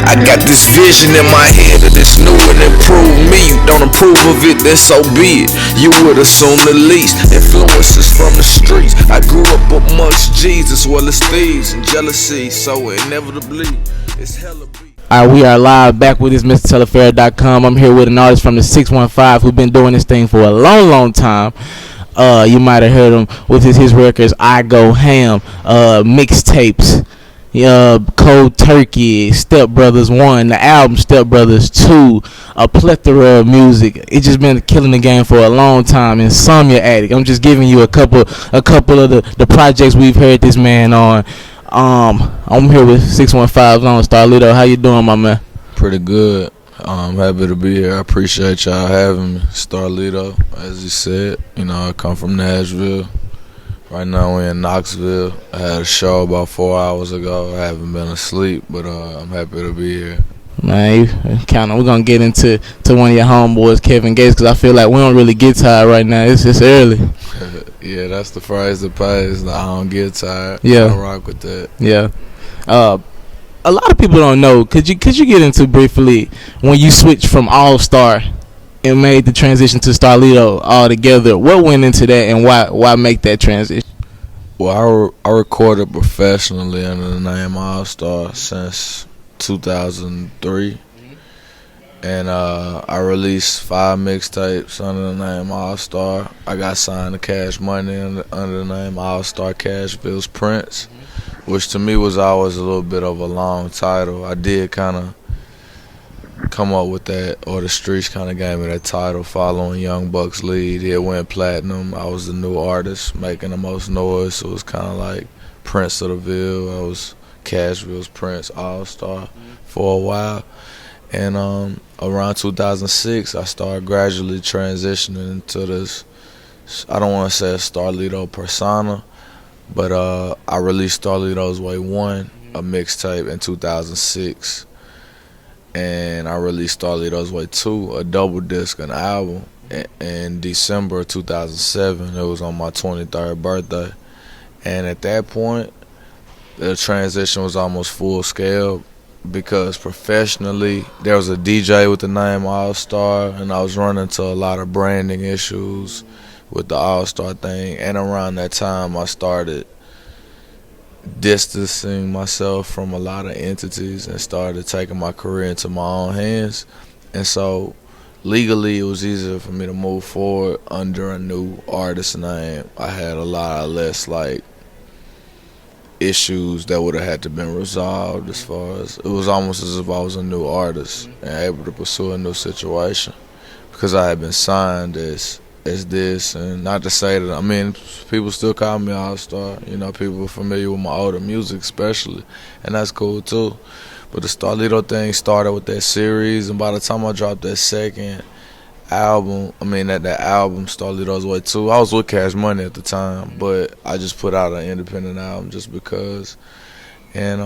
I got this vision in my head that it's new and improved me. You don't approve of it, then so be it. You would assume the least. Influences from the streets. I grew up amongst Jesus, well as thieves and jealousy. So inevitably, it's hella beat. Alright, we are live back with this MrTelafera.com. I'm here with an artist from the 615 who's been doing this thing for a long time. You might have heard him with his records, I Go Ham, mixtapes, Cold Turkey, Step Brothers 1, the album Step Brothers 2, a plethora of music. It's just been killing the game for a long time. Insomnia Addict. I'm just giving you a couple of the projects we've heard this man on. I'm here with 615 on Starlito. How you doing, my man? Pretty good. I'm happy to be here. I appreciate y'all having me. Starlito, as you said. I come from Nashville. Right now we're in Knoxville. I had a show about 4 hours ago. I haven't been asleep, but I'm happy to be here. Man, we're gonna get into one of your homeboys, Kevin Gates, because I feel like we don't really get tired right now. It's early. Yeah, that's the phrase that pays. I don't get tired. Yeah, I rock with that. Yeah. A lot of people don't know. Could you get into briefly when you switched from Allstar and made the transition to Starlito altogether? What went into that, and why make that transition? Well, I recorded professionally under the name Allstar since 2003, and I released 5 mixtapes under the name Allstar. I got signed to Cash Money under the name Allstar Cashville's Prince, which to me was always a little bit of a long title. I did kind of come up with that, or the streets kind of gave me that title following Young Buck's lead. He went platinum. I was the new artist making the most noise, so it was kind of like Prince of the Ville. I was Cashville's Prince Allstar for a while. And around 2006, I started gradually transitioning into this, I don't want to say a Starlito persona, but I released Starlito's Way 1, a mixtape, in 2006. And I released Starlito's Way 2, a double disc, an album, in December 2007. It was on my 23rd birthday. And at that point, the transition was almost full scale, because professionally there was a DJ with the name Allstar, and I was running into a lot of branding issues with the Allstar thing. And around that time I started distancing myself from a lot of entities and started taking my career into my own hands. And so legally it was easier for me to move forward under a new artist name. I had a lot less issues that would have had to been resolved, as far as it was almost as if I was a new artist and able to pursue a new situation, because I had been signed as this. And not to say that, people still call me Allstar. People are familiar with my older music especially, and that's cool too. But the Starlito thing started with that series, and by the time I dropped that second album, that album Starlito's Way 2, I was with Cash Money at the time, but I just put out an independent album just because, and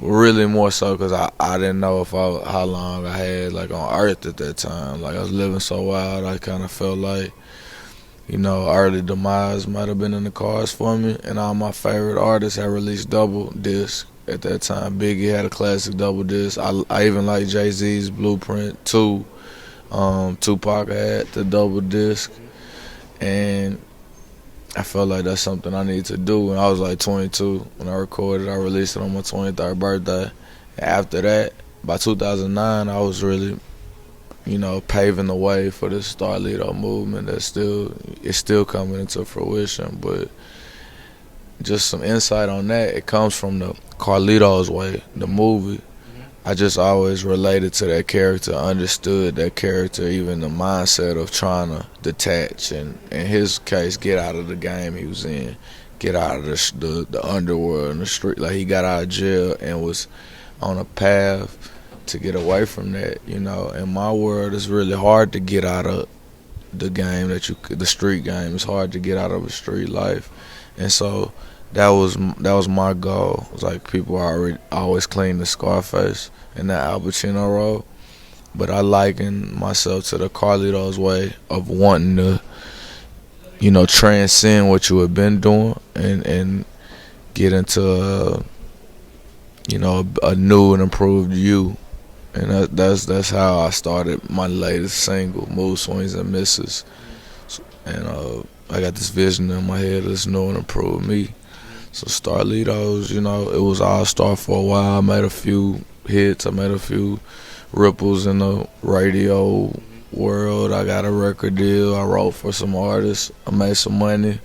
really more so because I didn't know how long I had on earth at that time. I was living so wild, I kind of felt like early demise might have been in the cards for me. And all my favorite artists had released double disc at that time. Biggie had a classic double disc. I even like Jay-Z's Blueprint 2. Tupac had the double disc, and I felt like that's something I need to do. And I was 22 when I recorded. I released it on my 23rd birthday. And after that, by 2009, I was really, paving the way for this Starlito movement it's still coming into fruition. But just some insight on that, it comes from the Carlito's Way, the movie. I just always related to that character, understood that character, even the mindset of trying to detach, and in his case, get out of the game he was in, get out of the underworld and the street. He got out of jail and was on a path to get away from that. In my world, it's really hard to get out of the game the street game. It's hard to get out of a street life, and so that was my goal. It was people always clean the Scarface in that Al Pacino role, but I liken myself to the Carlito's Way of wanting to, transcend what you have been doing and get into a new and improved you. And that's how I started my latest single, Mood Swings and Misses. And I got this vision in my head that's new and improved me. So Starlito's, it was Allstar for a while. I made a few hits. I made a few ripples in the radio world. I got a record deal. I wrote for some artists. I made some money.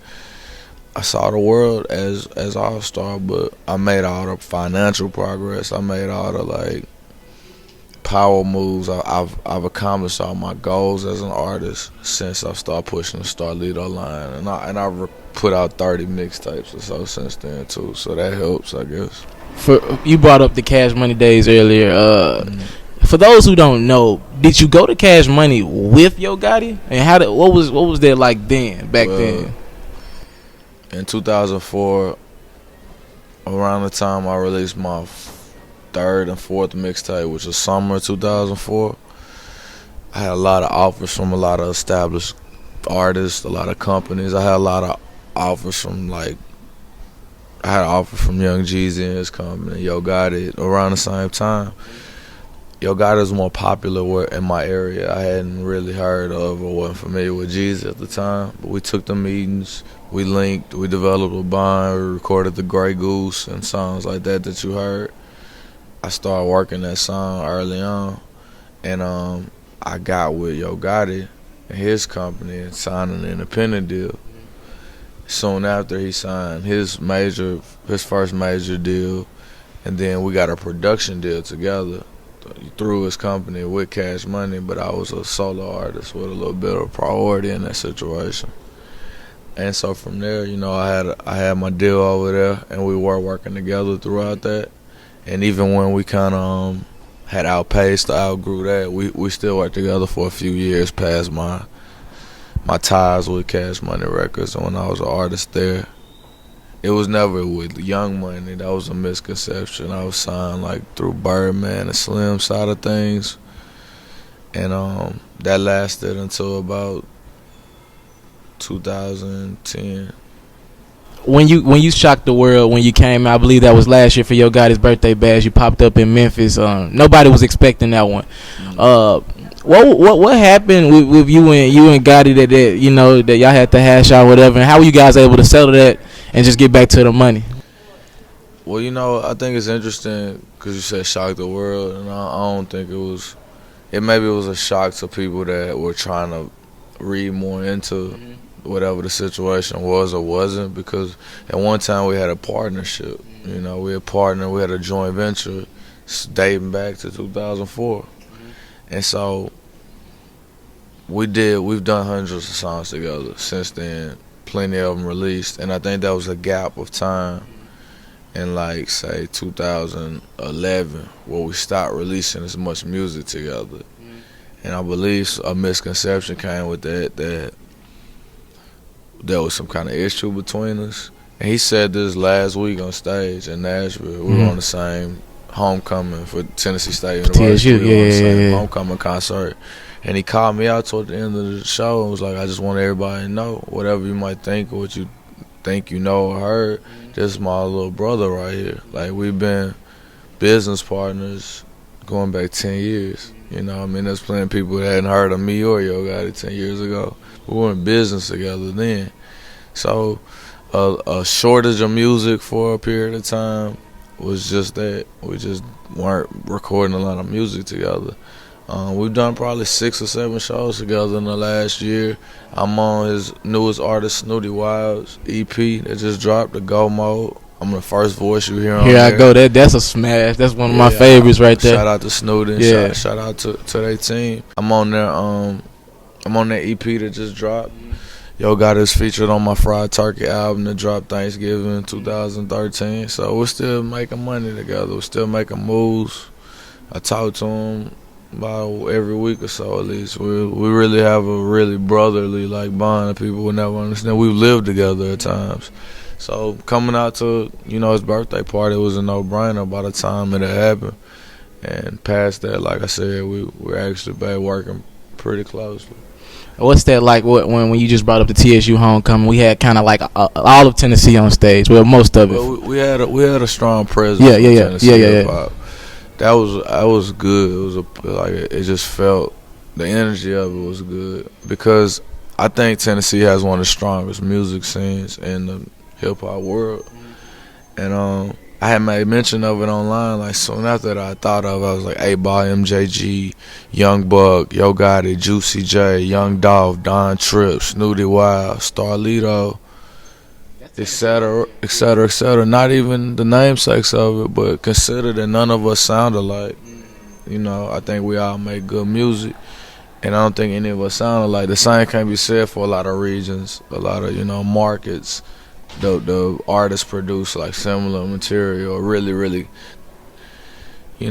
I saw the world as Allstar, but I made all the financial progress. I made all the power moves. I've accomplished all my goals as an artist since I started pushing the Starlito line, and I put out 30 mixtapes or so since then too. So that helps, I guess. You brought up the Cash Money days earlier. For those who don't know, did you go to Cash Money with Yo Gotti, and what was that like back then? In 2004, around the time I released my third and fourth mixtape, which was summer 2004, I had a lot of offers from a lot of established artists, a lot of companies. I had a lot of offers from I had an offer from Young Jeezy and his company, Yo Gotti, around the same time. Yo Gotti was more popular in my area. I hadn't really heard of or wasn't familiar with Jeezy at the time, but we took the meetings. We linked, we developed a bond, we recorded The Grey Goose and songs like that you heard. I started working that song early on, and I got with Yo Gotti and his company and signed an independent deal. Soon after, he signed his first major deal, and then we got a production deal together through his company with Cash Money, but I was a solo artist with a little bit of priority in that situation. And so from there, I had my deal over there, and we were working together throughout that. And even when we kind of had outpaced or outgrew that, we still worked together for a few years past my ties with Cash Money Records. And when I was an artist there, it was never with Young Money. That was a misconception. I was signed through Birdman and Slim side of things. And that lasted until about 2010. When you shocked the world when you came out, I believe that was last year for Yo Gotti's birthday bash. You popped up in Memphis. Nobody was expecting that one. What happened with you and Gotti that y'all had to hash out whatever, and how were you guys able to settle that and just get back to the money? Well, I think it's interesting because you said shock the world, and I don't think it was. Maybe it was a shock to people that were trying to read more into whatever the situation was or wasn't, because at one time we had a partnership. We had partnered, we had a joint venture dating back to 2004. And so we've done hundreds of songs together since then, plenty of them released, and I think that was a gap of time in say 2011 where we stopped releasing as much music together. And I believe a misconception came with that there was some kind of issue between us. And he said this last week on stage in Nashville. We were on the same homecoming for Tennessee State University. We were on the same homecoming concert. And he called me out toward the end of the show and was like, I just want everybody to know, whatever you might think or what you think you know or heard, this is my little brother right here. We've been business partners going back 10 years. There's plenty of people that hadn't heard of me or Yo Gotti 10 years ago. We were in business together then. So a shortage of music for a period of time was just that. We just weren't recording a lot of music together. We've done probably 6 or 7 shows together in the last year. I'm on his newest artist, Snooty Wild's EP that just dropped, the Go Mode. I'm the first voice you hear on Here there. I go. That's a smash. That's one of my favorites right there. Shout out to Snooty. Yeah. Shout out to their team. I'm on there. I'm on that EP that just dropped. Yo Gotti's featured on my Fried Turkey album that dropped Thanksgiving in 2013. So we're still making money together. We're still making moves. I talk to him about every week or so at least. We really have a really brotherly bond that people would never understand. We've lived together at times. So coming out to his birthday party was a no-brainer by the time it had happened. And past that, like I said, we're actually back working pretty closely. What's that like? When you just brought up the TSU homecoming, we had kind of like all of Tennessee on stage. Well, most of it. Well, we had a strong presence. Yeah. That was good. It was it just felt, the energy of it was good, because I think Tennessee has one of the strongest music scenes in the hip hop world, and I had made mention of it online. Like soon after that, I thought of, I was like, 8Ball, MJG, Young Buck, Yo Gotti, Juicy J, Young Dolph, Don Trip, Snooty Wild, Starlito, etc., etc., etc. Not even the namesakes of it, but consider that none of us sound alike. You know, I think we all make good music, and I don't think any of us sound alike. The same can't be said for a lot of regions, a lot of, markets. The artists produce like similar material, really,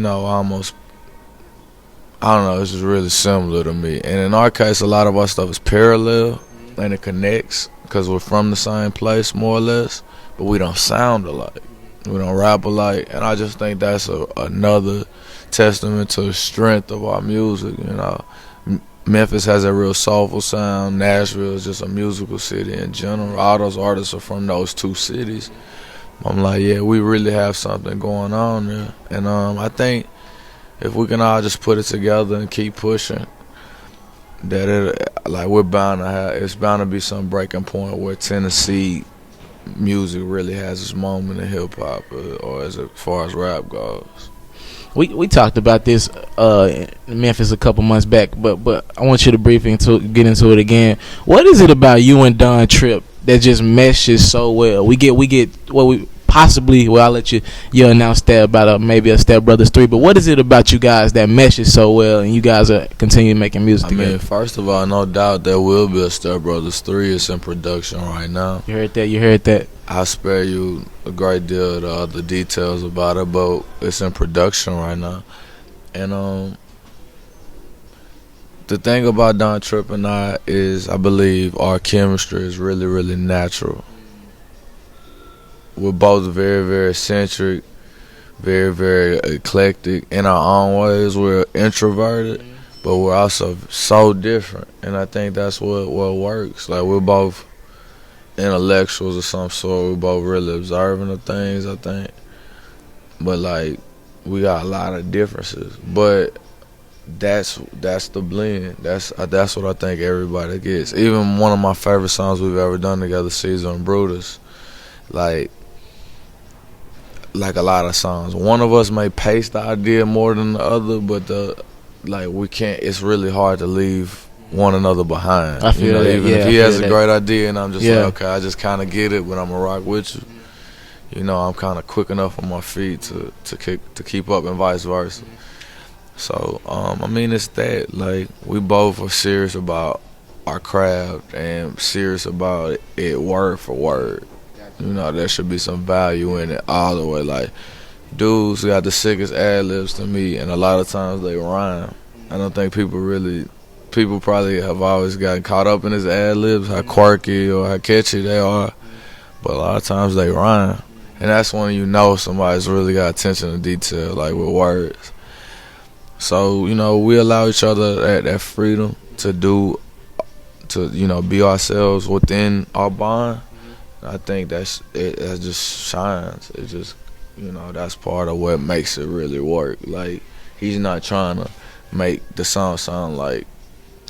almost, I don't know, it's just really similar to me. And in our case, a lot of our stuff is parallel and it connects because we're from the same place, more or less, but we don't sound alike. We don't rap alike, and I just think that's another testament to the strength of our music. Memphis has a real soulful sound. Nashville is just a musical city in general. All those artists are from those two cities. I'm like, yeah, we really have something going on there. And I think if we can all just put it together and keep pushing, that it's bound to be some breaking point where Tennessee music really has its moment in hip hop, or as far as rap goes. We talked about this in Memphis a couple months back, but I want you to briefly get into it again. What is it about you and Don Trip that just meshes so well? We get I'll let you announce that about maybe a Step Brothers 3, but what is it about you guys that meshes so well and you guys are continuing making music together? I mean, first of all, no doubt there will be a Step Brothers 3. It's in production right now. You heard that. I'll spare you a great deal of the other details about it, but it's in production right now. And the thing about Don Trip and I is, I believe our chemistry is really, really natural. We're both very, very eccentric, very, very eclectic in our own ways. We're introverted, but we're also so different, and I think that's what works. Like, we're both intellectuals of some sort. We're both really observant of things, I think, but like, we got a lot of differences. But that's the blend. That's what I think everybody gets. Even one of my favorite songs we've ever done together, Caesar and Brutus, like a lot of songs, one of us may pace the idea more than the other, but we can't. It's really hard to leave one another behind. I feel that. Even if he has a great idea, and I'm just like, okay, I just kind of get it, but I'm gonna rock with you. I'm kind of quick enough on my feet to keep up, and vice versa. So I mean, it's that, like, we both are serious about our craft and serious about it word for word. There should be some value in it all the way. Like, dudes got the sickest ad-libs to me, and a lot of times they rhyme. I don't think people probably have always gotten caught up in his ad-libs, how quirky or how catchy they are, but a lot of times they rhyme. And that's when somebody's really got attention to detail, like with words. So, we allow each other that freedom to be ourselves within our bond. I think that just shines. It just, that's part of what makes it really work. Like, he's not trying to make the song sound like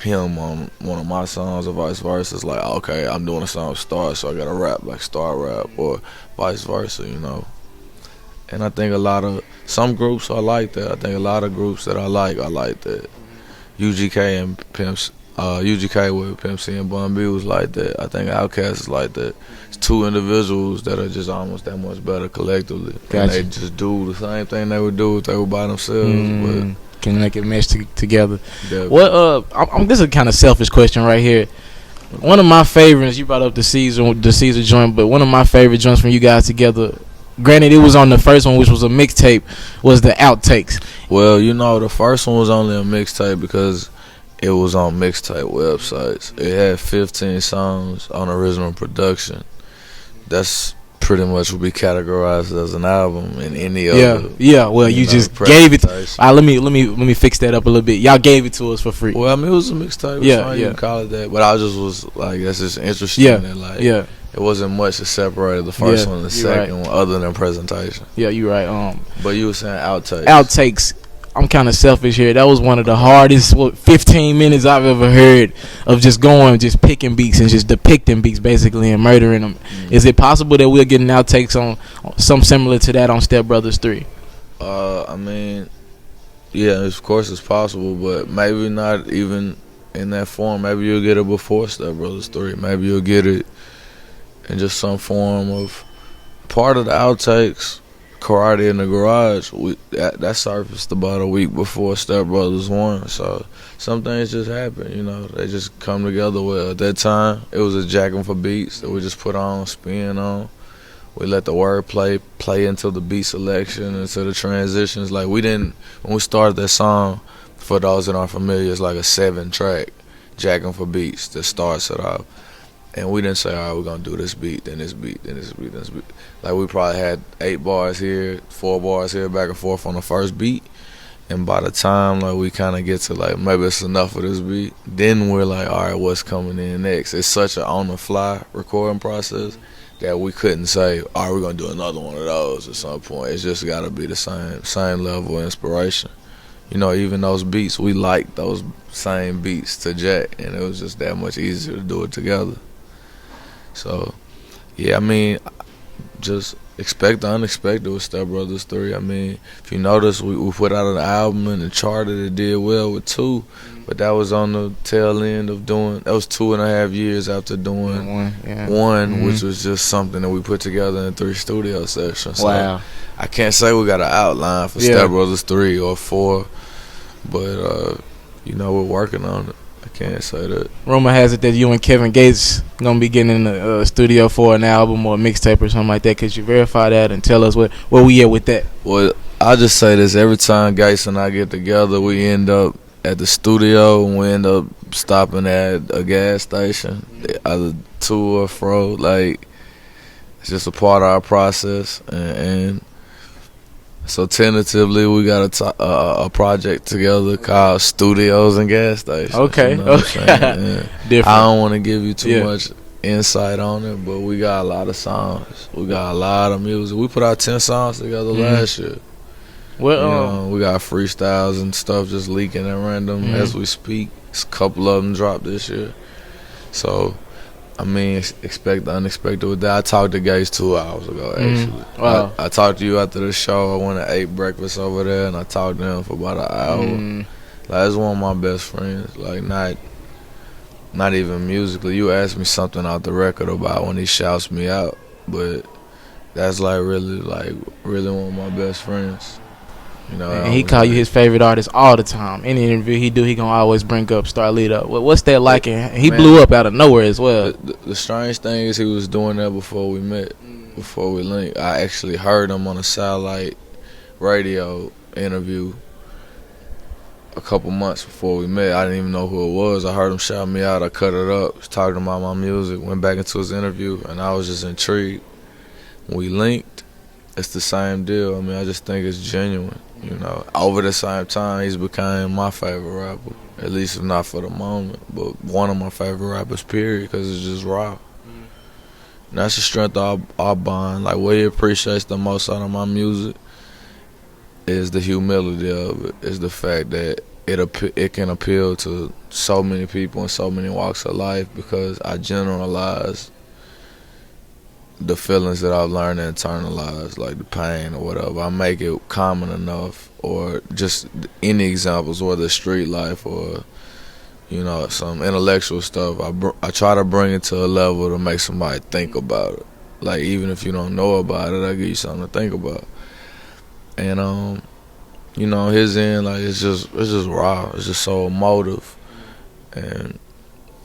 him on one of my songs, or vice versa. It's like, okay, I'm doing a song with Star, so I gotta rap like Star rap, or vice versa, And I think some groups are like that. I think a lot of groups that I like that. UGK and Pimps. UGK with Pimp C and Bun B was like that. I think Outkast is like that. It's two individuals that are just almost that much better collectively. Gotcha. And they just do the same thing they would do if they were by themselves. But can make it mesh together. Definitely. Well, this is a kind of selfish question right here. One of my favorites, you brought up the Caesar joint, but one of my favorite joints from you guys together, granted it was on the first one, which was a mixtape, was the Outtakes. Well, the first one was only a mixtape because it was on mixtape websites. It had 15 songs on original production. That's pretty much would be categorized as an album in any other. Yeah. Well, you just gave it. Let me fix that up a little bit. Y'all gave it to us for free. Well, I mean, it was a mixtape. Yeah. You can call it that. But I just was like, that's just interesting. And like, it wasn't much that separated the first one and the second one, other than presentation. Yeah, you're right. But you were saying outtakes. Outtakes. I'm kind of selfish here. That was one of the hardest 15 minutes I've ever heard of just picking beats and just depicting beats basically and murdering them. Is it possible that we'll get an outtakes on something similar to that on Step Brothers 3? I mean, yeah, of course it's possible, but maybe not even in that form. Maybe you'll get it before Step Brothers 3. Maybe you'll get it in just some form of part of the outtakes. Karate in the Garage, that surfaced about a week before Step Brothers 1. So some things just happen, you know. They just come together. Well, at that time, it was a jacking for beats that we just put on, spin on. We let the word play into the beat selection, into the transitions. Like when we started that song, for those that aren't familiar, it's like a 7-track jacking for beats that starts it off. And we didn't say, all right, we're going to do this beat, then this beat, then this beat, then this beat. Like, we probably had 8 bars here, 4 bars here, back and forth on the first beat. And by the time, like, we kind of get to, like, maybe it's enough of this beat, then we're like, all right, what's coming in next? It's such an on-the-fly recording process that we couldn't say, all right, we're going to do another one of those at some point. It's just got to be the same level of inspiration. You know, even those beats, we liked those same beats to jack, and it was just that much easier to do it together. So, yeah, I mean, just expect the unexpected with Step Brothers 3. I mean, if you notice, we put out an album and it charted, it did well with 2, but that was on the tail end of doing, that was 2.5 years after doing one, which was just something that we put together in 3 studio sessions. Wow. So I can't say we got an outline for Step Brothers 3 or 4, but, you know, we're working on it. I can't say that. Rumor has it that you and Kevin Gates gonna be getting in the studio for an album or a mixtape or something like that. Could you verify that and tell us where we at with that? Well, I'll just say this: every time Gates and I get together, we end up at the studio and we end up stopping at a gas station, either to or fro. Like, it's just a part of our process, and so tentatively, we got a project together called Studios and Gas Stations. Okay, you know okay. Different. I don't want to give you too much insight on it, but we got a lot of songs. We got a lot of music. We put out 10 songs together last year. Well, we got freestyles and stuff just leaking at random as we speak. A couple of them dropped this year. So, I mean, expect the unexpected with that. I talked to Gates 2 hours ago, actually. Wow. I talked to you after the show. I went and ate breakfast over there, and I talked to him for about an hour. Like, that's one of my best friends. Like, not even musically. You asked me something out the record about when he shouts me out, but that's, really one of my best friends. You know, and he call you his favorite artist all the time. Any interview he do, he gonna always bring up Starlito. What's that like? And he blew up out of nowhere as well. The strange thing is he was doing that before we met, before we linked. I actually heard him on a satellite radio interview a couple months before we met. I didn't even know who it was. I heard him shout me out. I cut it up, was talking about my music, went back into his interview, and I was just intrigued. When we linked, it's the same deal. I mean, I just think it's genuine. You know, over the same time, he's became my favorite rapper. At least if not for the moment, but one of my favorite rappers, period, because it's just raw. And that's the strength of our bond. Like, what he appreciates the most out of my music is the humility of it, is the fact that it can appeal to so many people in so many walks of life, because I generalize the feelings that I've learned to internalize, like the pain or whatever. I make it common enough, or just any examples, whether street life or, you know, some intellectual stuff. I try to bring it to a level to make somebody think about it. Like, even if you don't know about it, I give you something to think about. And you know, his end, like, it's just raw. It's just so emotive. And,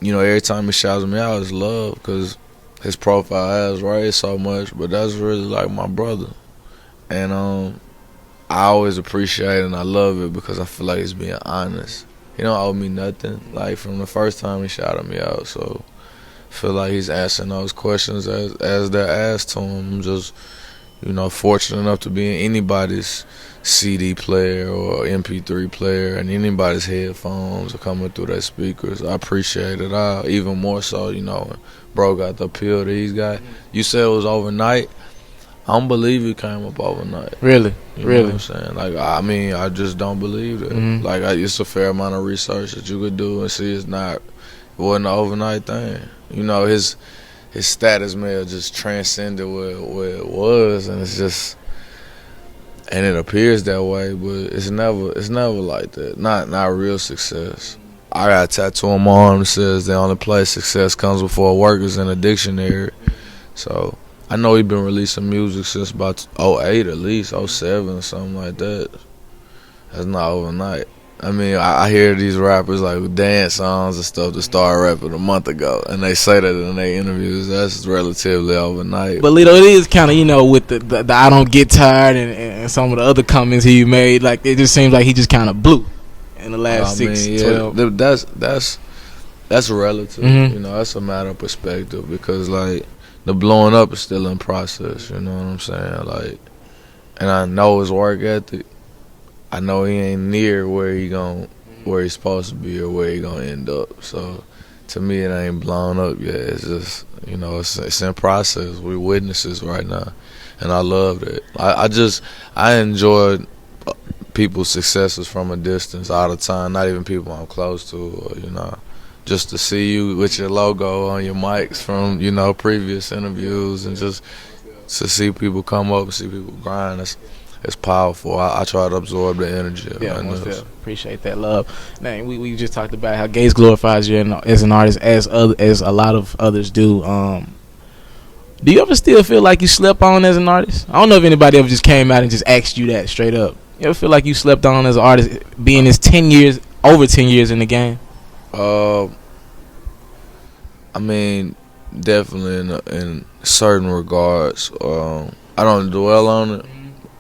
you know, every time he shouts me out, it's love, because his profile has raised so much, but that's really like my brother. And I always appreciate it and I love it because I feel like he's being honest. He don't owe me nothing, like, from the first time he shouted me out. So feel like he's answering those questions as they're asked to him. I'm just, fortunate enough to be in anybody's CD player or MP3 player and anybody's headphones or coming through their speakers. I appreciate it all. Even more so, when bro got the appeal that he's got. You said it was overnight. I don't believe it came up overnight. Really? You know what I'm saying? Like, I just don't believe that. Mm-hmm. Like, it's a fair amount of research that you could do and see it wasn't an overnight thing. His status may have just transcended where it was, and it's just, and it appears that way, but it's never like that. Not real success. I got a tattoo on my arm that says the only place success comes before work is in a dictionary. So I know he been releasing music since about 08 at least, 07 or something like that. That's not overnight. I mean, I hear these rappers like dance songs and stuff that started rapping a month ago, and they say that in their interviews. That's relatively overnight. But Lito, it is kind of, with the I don't get tired and some of the other comments he made, like it just seems like he just kind of blew in the last 12. That's relative. Mm-hmm. That's a matter of perspective, because like the blowing up is still in process. You know what I'm saying? Like, and I know his work ethic. I know he ain't near where he's supposed to be or where he gonna end up. So to me, it ain't blown up yet. It's just, it's in process. We witnesses right now, and I love that. I enjoy people's successes from a distance all the time. Not even people I'm close to, or, just to see you with your logo on your mics from previous interviews, and just to see people come up and see people grind. It's powerful. I try to absorb the energy. Yeah, appreciate that love. Man, we just talked about how Gates glorifies you as an artist, as a lot of others do. Do you ever still feel like you slept on as an artist? I don't know if anybody ever just came out and just asked you that straight up. You ever feel like you slept on as an artist, being over 10 years in the game? I mean, definitely in certain regards. I don't dwell on it.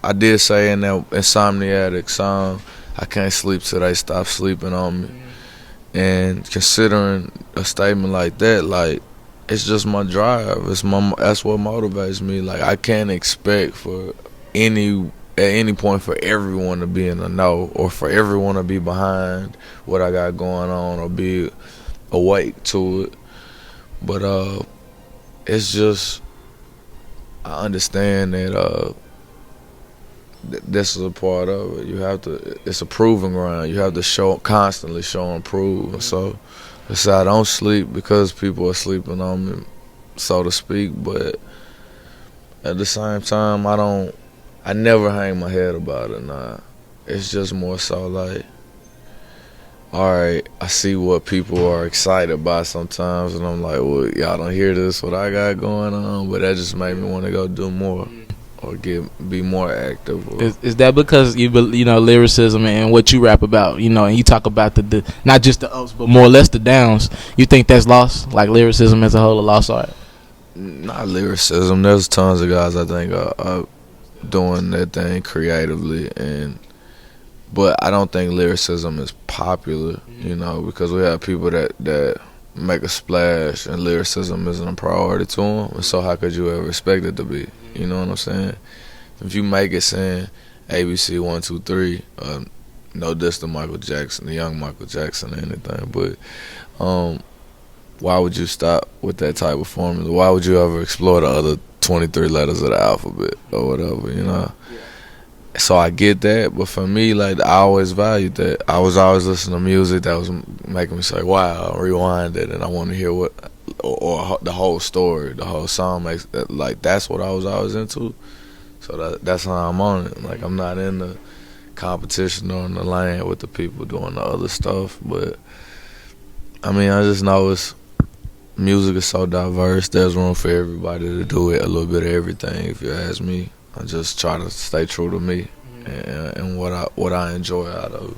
I did say in that Insomniatic song, I can't sleep till they stop sleeping on me. And considering a statement like that, like, it's just my drive. That's what motivates me. Like, I can't expect at any point for everyone to be in the know, or for everyone to be behind what I got going on, or be awake to it. But it's just, I understand that this is a part of it. It's a proving ground. You have to constantly show and prove. And so I don't sleep because people are sleeping on me, so to speak. But at the same time, I never hang my head about it. Nah, it's just more so like, all right, I see what people are excited by sometimes, and I'm like, well, y'all don't hear this, what I got going on, but that just made me want to go do more. Or be more active. Is that because lyricism and what you rap about, and you talk about the not just the ups but more or less the downs? You think that's lost, like lyricism as a whole, a lost art? Not lyricism. There's tons of guys I think are doing that thing creatively, but I don't think lyricism is popular. Because we have people that make a splash, and lyricism isn't a priority to them. And so how could you ever expect it to be? You know what I'm saying? If you make it saying ABC 1 2 3, no diss to Michael Jackson, the young Michael Jackson, or anything, but why would you stop with that type of formula? Why would you ever explore the other 23 letters of the alphabet or whatever? Yeah. So I get that, but for me, like, I always valued that. I was always listening to music that was making me say, wow, rewind it, and I want to hear or the whole story, the whole song makes that, like, that's what I was always into. So that's how I'm on it. Like, I'm not in the competition or in the lane with the people doing the other stuff, but I mean, I just know music is so diverse. There's room for everybody to do it, a little bit of everything, if you ask me. I just try to stay true to me and what I enjoy out of it.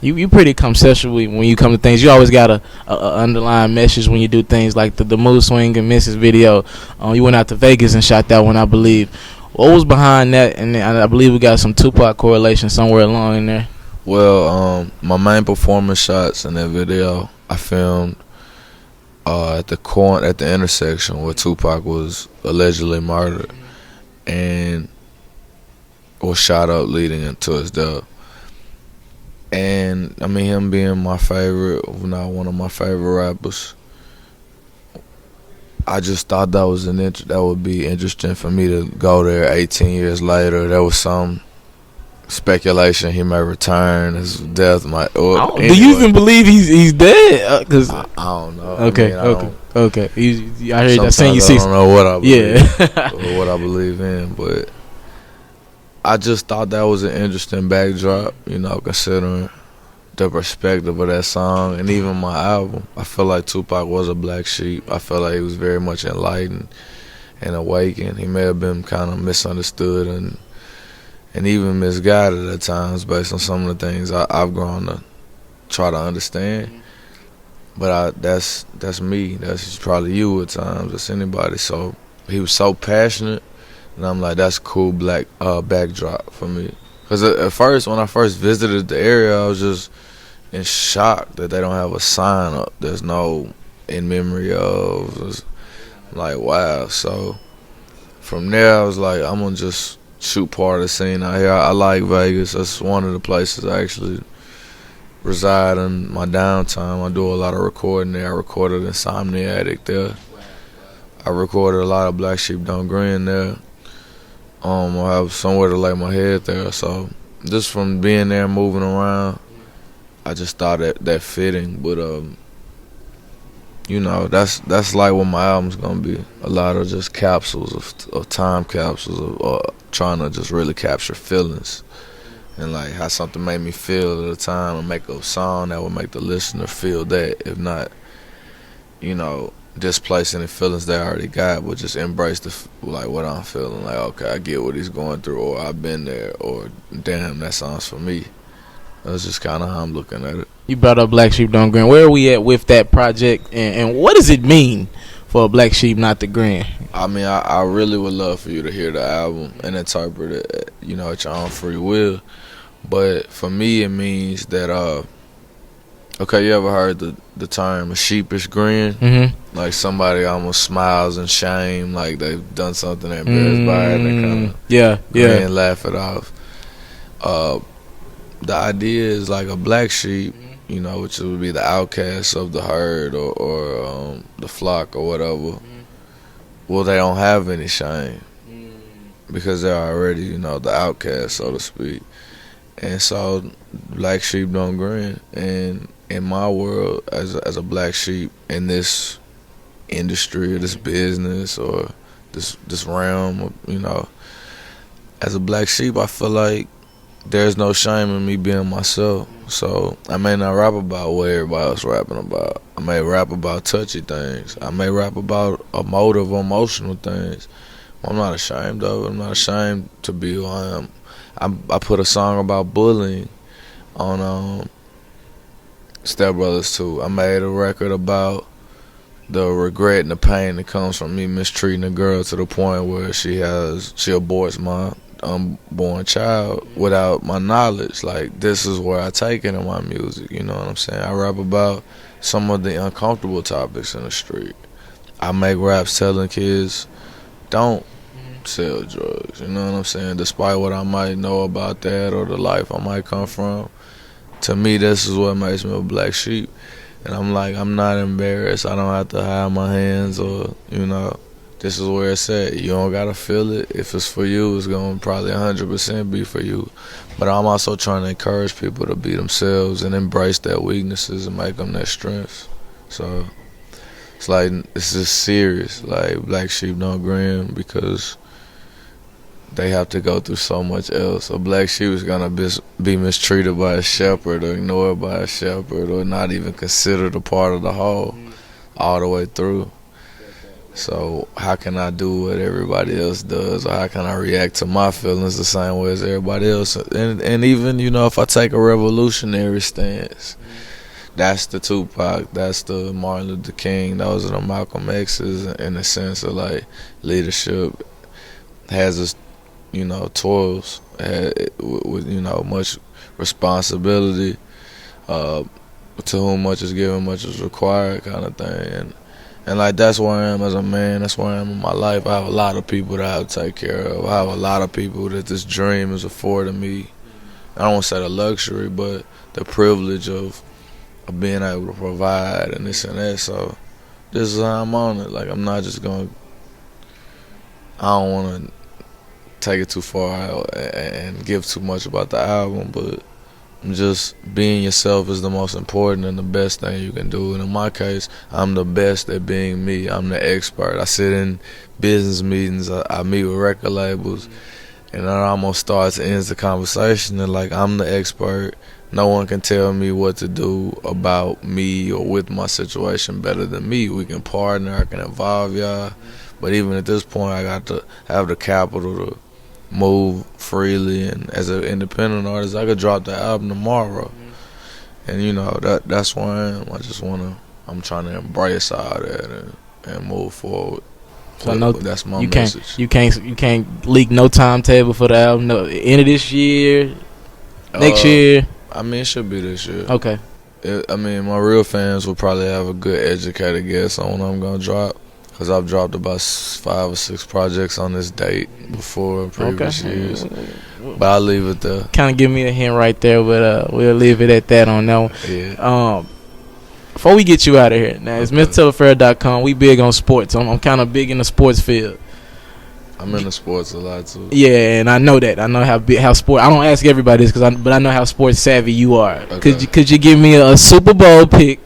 You pretty conceptual when you come to things. You always got a underlying message when you do things like the Mood Swing and Misses video. You went out to Vegas and shot that one, I believe. What was behind that? And I believe we got some Tupac correlation somewhere along in there. Well, my main performance shots in that video, I filmed at the intersection where Tupac was allegedly murdered and was shot up leading into his death. And I mean, him being my favorite, not one of my favorite rappers, I just thought that would be interesting for me to go there 18 years later. There was some speculation he may return, his death might. Anyway. Do you even believe he's dead? Cause I don't know. Okay, I mean, okay. I heard that saying you I don't know what I believe, yeah, or what I believe in, but I just thought that was an interesting backdrop, considering the perspective of that song and even my album. I feel like Tupac was a black sheep. I feel like he was very much enlightened and awakened. He may have been kind of misunderstood and even misguided at times based on some of the things I've grown to try to understand. But that's me. That's probably you at times. That's anybody. So he was so passionate, and I'm like, that's a cool black backdrop for me. Because at first, when I first visited the area, I was just in shock that they don't have a sign up. There's no in memory of. It's like, wow. So from there, I was like, I'm going to just shoot part of the scene out here. I like Vegas. That's one of the places I actually reside in my downtime. I do a lot of recording there. I recorded Insomniatic there. I recorded a lot of Black Sheep Don't Grin there. I have somewhere to lay my head there. So just from being there and moving around, I just thought that fitting. But that's like what my album's gonna be. A lot of just capsules of time capsules of trying to just really capture feelings and like how something made me feel at the time, and make a song that would make the listener feel that, if not, displace any feelings they already got, but just embrace what I'm feeling. Like, okay, I get what he's going through, or I've been there, or damn, that song's for me. That's just kind of how I'm looking at it. You brought up Black Sheep Don't Grin. Where are we at with that project, and what does it mean for a black sheep not to grin? I mean, I really would love for you to hear the album and interpret it, at your own free will. But for me, it means that, okay, you ever heard the term a sheepish grin? Mm-hmm. Like somebody almost smiles in shame, like they've done something that embarrassed by it, and they kind of grin and laugh it off. The idea is like a black sheep, which would be the outcast of the herd or the flock or whatever. Well, they don't have any shame because they're already, the outcast, so to speak. And so black sheep don't grin. And in my world, as a black sheep in this industry or this business or this realm, as a black sheep, I feel like there's no shame in me being myself. So I may not rap about what everybody else rapping about. I may rap about touchy things. I may rap about emotive or emotional things. I'm not ashamed of it. I'm not ashamed to be who I am. I put a song about bullying on Step Brothers 2. I made a record about the regret and the pain that comes from me mistreating a girl to the point where she aborts my unborn child without my knowledge. Like, this is where I take it in my music, you know what I'm saying? I rap about some of the uncomfortable topics in the street. I make raps telling kids, don't sell drugs, you know what I'm saying? Despite what I might know about that or the life I might come from, to me, this is what makes me a black sheep. And I'm like, I'm not embarrassed. I don't have to hide my hands or, this is where it's at. You don't got to feel it. If it's for you, it's going to probably 100% be for you. But I'm also trying to encourage people to be themselves and embrace their weaknesses and make them their strengths. So it's like, it's just serious. Like, black sheep don't grin because they have to go through so much else. A black sheep is going to be mistreated by a shepherd or ignored by a shepherd or not even considered a part of the whole all the way through. So how can I do what everybody else does, or how can I react to my feelings the same way as everybody else? And even, if I take a revolutionary stance, that's the Tupac, that's the Martin Luther King, those are the Malcolm X's in the sense of like leadership has its, toils with much responsibility, to whom much is given, much is required kind of thing. And And like that's where I am as a man. That's where I am in my life. I have a lot of people that I have to take care of. I have a lot of people that this dream is affording me. I don't want to say the luxury, but the privilege of being able to provide and this and that. So this is how I'm on it. Like I'm not just going. I don't want to take it too far out and give too much about the album, but just being yourself is the most important and the best thing you can do. And in my case, I'm the best at being me. I'm the expert. I sit in business meetings. I meet with record labels, and that almost starts and ends the conversation. And like I'm the expert. No one can tell me what to do about me or with my situation better than me. We can partner. I can involve y'all. But even at this point, I got to have the capital to move freely, and as an independent artist, I could drop the album tomorrow, and you know that's where I am. I'm trying to embrace all that and move forward. So I know that's my message. You can't leak no timetable for the album. No, end of this year, next year. I mean, it should be this year. Okay. My real fans will probably have a good educated guess on when I'm gonna drop. Because I've dropped about 5 or 6 projects on this date before in previous years. But I'll leave it there. Kind of give me a hint right there, but we'll leave it at that on that one. Yeah. Before we get you out of here, now it's MrTelefair.com. We big on sports. I'm kind of big in the sports field. I'm into sports a lot too. Yeah, and I know that. I know how sport. I don't ask everybody this, but I know how sports savvy you are. Okay. Could you give me a Super Bowl pick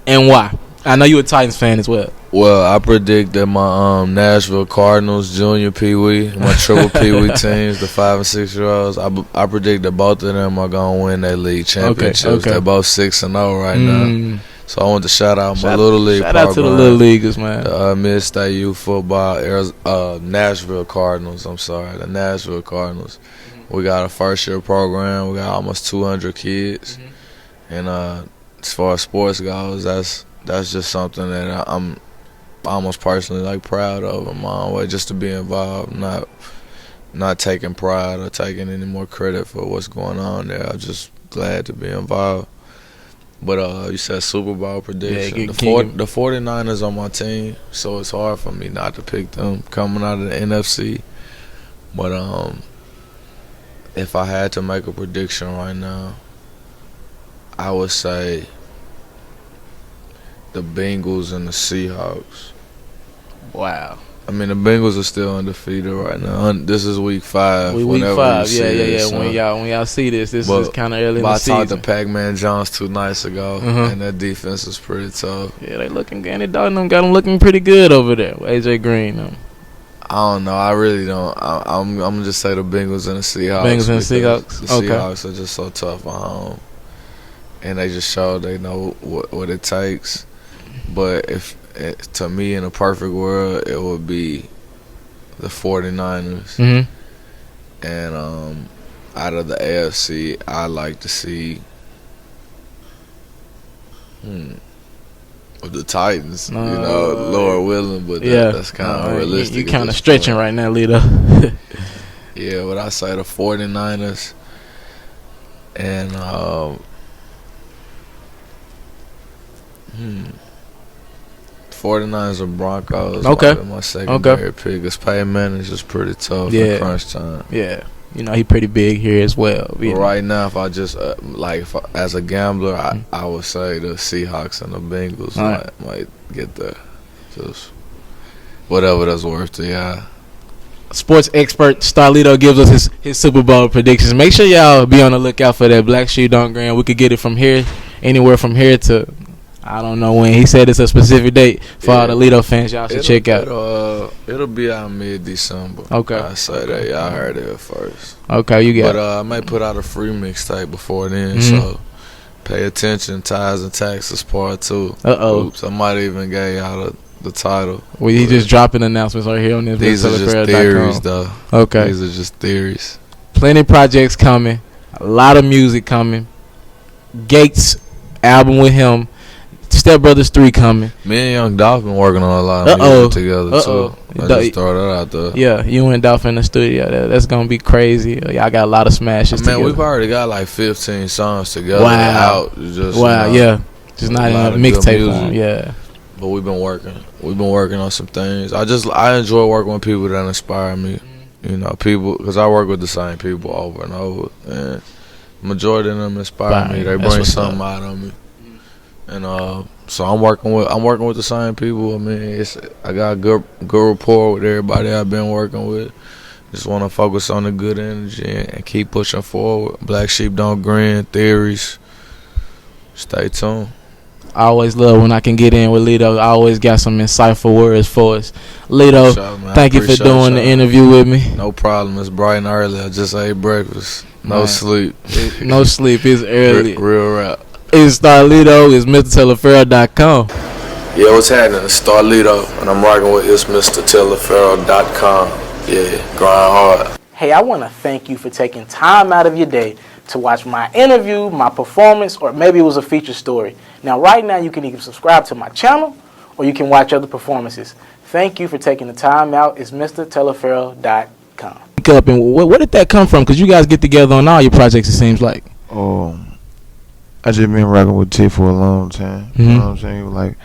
and why? I know you're a Titans fan as well. Well, I predict that my Nashville Cardinals, Junior Pee Wee, my Triple Pee Wee teams, the 5 and 6 year olds, I predict that both of them are gonna win their league championships. Okay. They're both 6-0 right now. So I want to shout out my little league. Shout out to the little leaguers, man. The Mid-State Youth Football, Nashville Cardinals. I'm sorry, the Nashville Cardinals. We got a first year program. We got almost 200 kids, and as far as sports goes, that's just something that I'm almost personally like proud of in my own way, just to be involved, not taking pride or taking any more credit for what's going on there. I'm just glad to be involved. But you said Super Bowl prediction. Yeah, the 49ers on my team, so it's hard for me not to pick them coming out of the NFC. But if I had to make a prediction right now, I would say the Bengals and the Seahawks. Wow. I mean, the Bengals are still undefeated right now. This is week 5. Week 5, yeah. So. When y'all see this is kind of early in the season. I talked to Pac-Man Jones 2 nights ago, and that defense is pretty tough. Yeah, they looking. Andy Dalton got them looking pretty good over there. AJ Green. I don't know. I really don't. I'm gonna just say the Bengals and the Seahawks. Bengals and the Seahawks. The Seahawks are just so tough at home, and they just show they know what it takes. But to me, in a perfect world, it would be the 49ers. And out of the AFC, I like to see the Titans. Lord willing, but that's kind of realistic. You're kind of stretching right now, Lito. Yeah, but I say the 49ers and 49ers or Broncos. Okay. My secondary pick. Because Peyton Manning's just pretty tough in crunch time. Yeah. He pretty big here as well. But right now, if I just, as a gambler, I would say the Seahawks and the Bengals might get there. Just whatever that's worth to y'all. Sports expert Starlito gives us his Super Bowl predictions. Make sure y'all be on the lookout for that Black Sheep Don't Grin. We could get it from here, anywhere from here to I don't know when. He said it's a specific date for all the Lito fans. Y'all should check out. It'll be out mid-December. Okay. I say that. Y'all heard it first. Okay, you got it. But I might put out a free mixtape before then, so pay attention. Ties and Taxes Part 2. Oops, I might even get y'all the title. Well, he just dropping announcements right here on this. These are just theories, though. Okay. These are just theories. Plenty of projects coming. A lot of music coming. Gates album with him. Step Brothers 3 coming. Me and Young Dolph been working on a lot of music together too. I just throw that out there. Yeah, you and Dolph in the studio. That's gonna be crazy. Y'all got a lot of smashes together. We've already got like 15 songs together. Wow. Out. Just, yeah. Just not in a mixtape form. Yeah. but we've been working. We've been working on some things. I enjoy working with people that inspire me. You know, people, because I work with the same people over and over, and majority of them inspire me. They bring something out of me, and so I'm working with the same people. I mean, I got a good rapport with everybody I've been working with. Just want to focus on the good energy and keep pushing forward. Black Sheep Don't Grin, theories. Stay tuned. I always love when I can get in with Lito. I always got some insightful words for us. Lito, thank you for doing the interview with me. No problem. It's bright and early. I just ate breakfast. No sleep. No sleep. It's early. Real rap. It's Starlito. It's MrTellAffair.com. Yeah, what's happening? It's Starlito, and I'm rocking with It's MrTellAffair.com. Yeah, grind hard. Hey, I want to thank you for taking time out of your day to watch my interview, my performance, or maybe it was a feature story. Now, right now, you can either subscribe to my channel or you can watch other performances. Thank you for taking the time out. It's MrTellAffair.com. Up and where did that come from? Because you guys get together on all your projects, it seems like. I just been rocking with T for a long time. You know what I'm saying? Like,